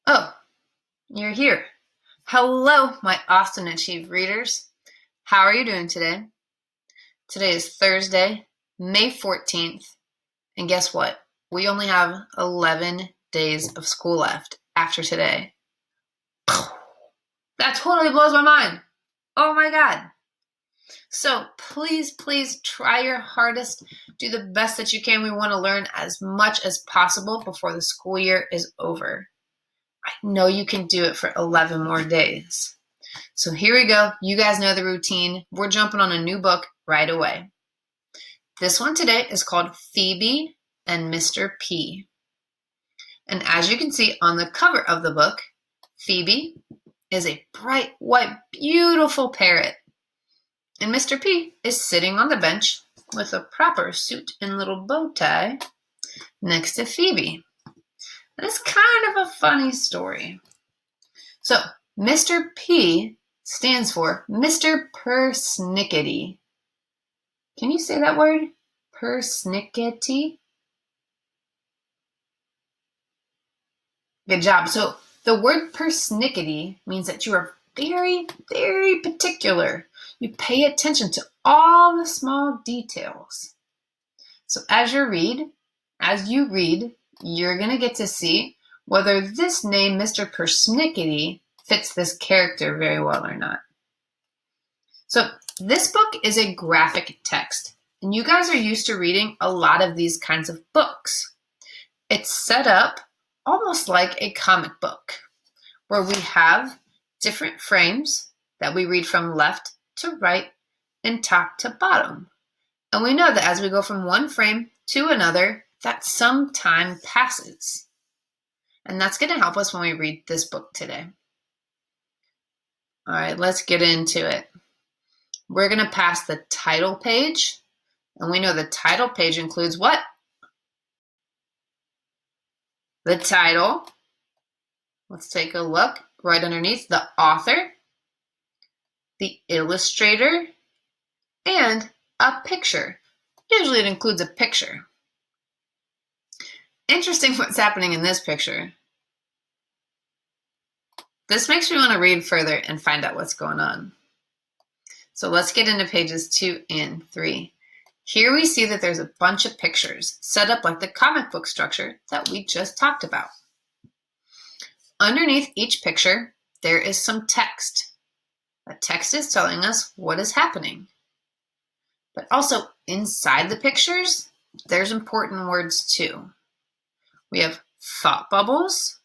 Oh, you're here. Hello, my Austin Achieve readers. How are you doing today? Today is Thursday, May 14th, and guess what? We only have 11 days of school left after today. That totally blows my mind. Oh my God. So please try your hardest. Do the best that you can. We want to learn as much as possible before the school year is over. I know you can do it for 11 more days. So here we go. You guys know the routine. We're jumping on a new book right away. This one today is called Phoebe and Mr. P. And as you can see on the cover of the book, Phoebe is a bright, white, beautiful parrot. And Mr. P is sitting on the bench with a proper suit and little bow tie next to Phoebe. And it's kind of a funny story. So, Mr. P stands for Mr. Persnickety. Can you say that word? Persnickety? Good job. So, the word persnickety means that you are very particular. You pay attention to all the small details. So as you read, you're going to get to see whether this name, Mr. Persnickety, fits this character very well or not. So this book is a graphic text, and you guys are used to reading a lot of these kinds of books. It's set up almost like a comic book, where we have different frames that we read from left to right and top to bottom. And we know that as we go from one frame to another, that some time passes. And that's going to help us when we read this book today. All right, let's get into it. We're going to pass the title page. And we know the title page includes what? The title. Let's take a look. Right underneath, the author, the illustrator, and a picture. Usually it includes a picture. Interesting what's happening in this picture. This makes me want to read further and find out what's going on. So let's get into pages 2 and 3. Here we see that there's a bunch of pictures set up like the comic book structure that we just talked about. Underneath each picture, there is some text. That text is telling us what is happening. But also inside the pictures, there's important words too. We have thought bubbles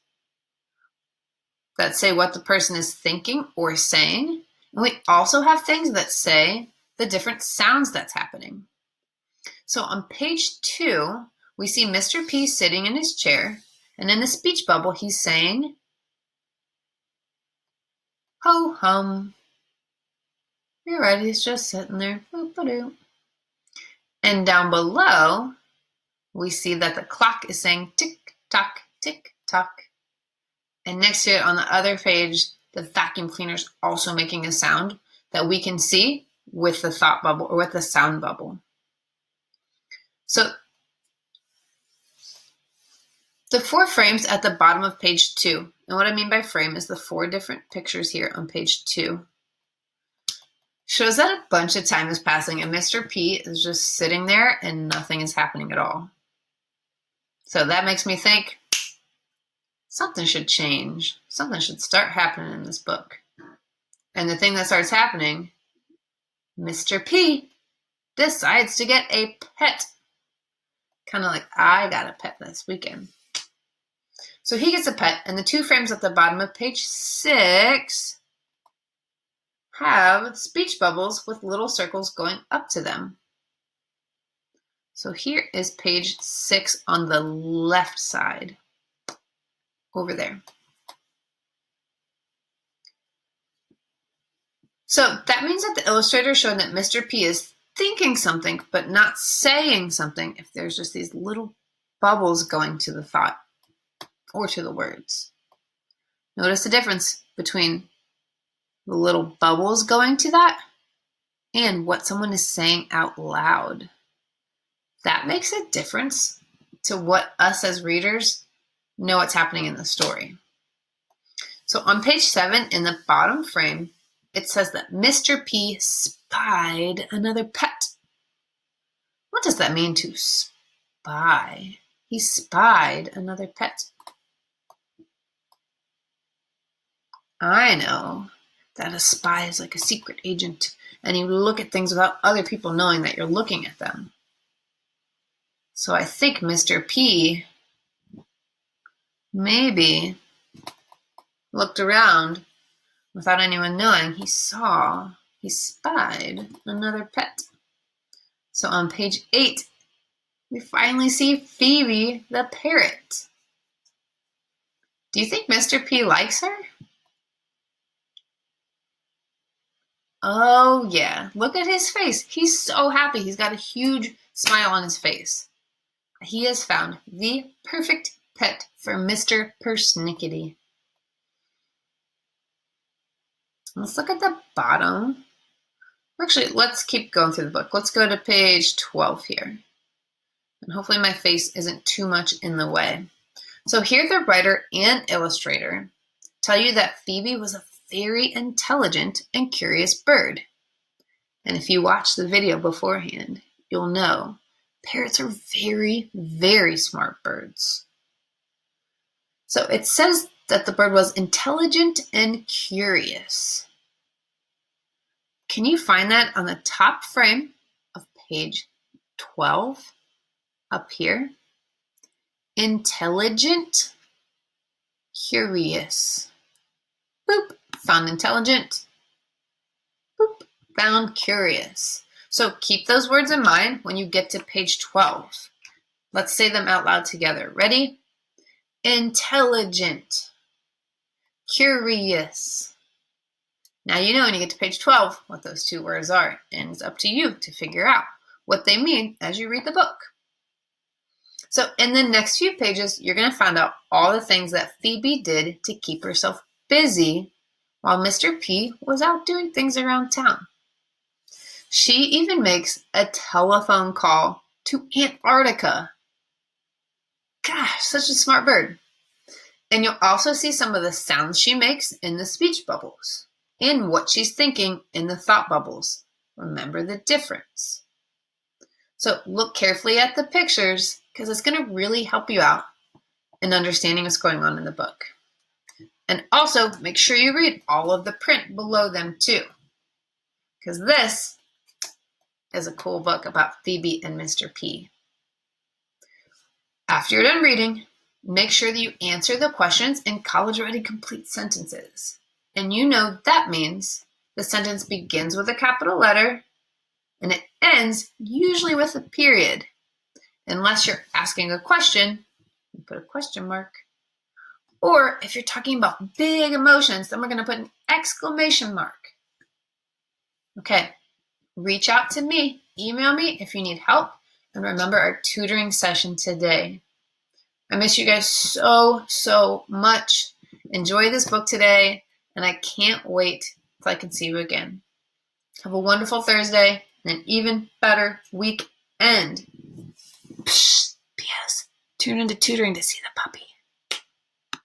that say what the person is thinking or saying. And we also have things that say the different sounds that's happening. So on page 2, we see Mr. P sitting in his chair, and in the speech bubble, he's saying, ho hum. You're right, he's just sitting there. Boop-a-doo. And down below, we see that the clock is saying tick-tock, tick-tock. And next to it on the other page, the vacuum cleaner is also making a sound that we can see with the thought bubble or with the sound bubble. So the 4 frames at the bottom of page 2, and what I mean by frame is the 4 different pictures here on page 2, shows that a bunch of time is passing and Mr. P is just sitting there and nothing is happening at all. So that makes me think something should change. Something should start happening in this book. And the thing that starts happening, Mr. P decides to get a pet. Kind of like I got a pet this weekend. So he gets a pet, and the 2 frames at the bottom of page 6 have speech bubbles with little circles going up to them. So here is page 6 on the left side, over there. So that means that the illustrator is showing that Mr. P is thinking something, but not saying something if there's just these little bubbles going to the thought or to the words. Notice the difference between the little bubbles going to that and what someone is saying out loud. That makes a difference to what us as readers know what's happening in the story. So on page 7 in the bottom frame, it says that Mr. P spied another pet. What does that mean to spy? He spied another pet. I know that a spy is like a secret agent, and you look at things without other people knowing that you're looking at them. So I think Mr. P maybe looked around without anyone knowing. He spied another pet. So on page 8, we finally see Phoebe the parrot. Do you think Mr. P likes her? Oh yeah, look at his face. He's so happy. He's got a huge smile on his face. He has found the perfect pet for Mr. Persnickety. Let's look at the bottom. Actually, let's keep going through the book. Let's go to page 12 here. And hopefully my face isn't too much in the way. So here the writer and illustrator tell you that Phoebe was a very intelligent and curious bird. And if you watch the video beforehand, you'll know parrots are very, very smart birds. So it says that the bird was intelligent and curious. Can you find that on the top frame of page 12 up here? Intelligent, curious. Boop, found intelligent. Boop, found curious. So keep those words in mind when you get to page 12. Let's say them out loud together. Ready? Intelligent, curious. Now you know when you get to page 12 what those two words are, and it's up to you to figure out what they mean as you read the book. So in the next few pages, you're going to find out all the things that Phoebe did to keep herself busy while Mr. P was out doing things around town. She even makes a telephone call to Antarctica. Gosh, such a smart bird. And you'll also see some of the sounds she makes in the speech bubbles and what she's thinking in the thought bubbles. Remember the difference. So look carefully at the pictures because it's going to really help you out in understanding what's going on in the book. And also make sure you read all of the print below them too, because this is a cool book about Phoebe and Mr. P. After you're done reading, make sure that you answer the questions in college-ready complete sentences. And you know that means the sentence begins with a capital letter and it ends usually with a period. Unless you're asking a question, you put a question mark. Or if you're talking about big emotions, then we're going to put an exclamation mark. Okay, reach out to me, email me if you need help, and remember our tutoring session today. I miss you guys so, so much. Enjoy this book today, and I can't wait till I can see you again. Have a wonderful Thursday and an even better weekend. P.S. Tune into tutoring to see the puppy.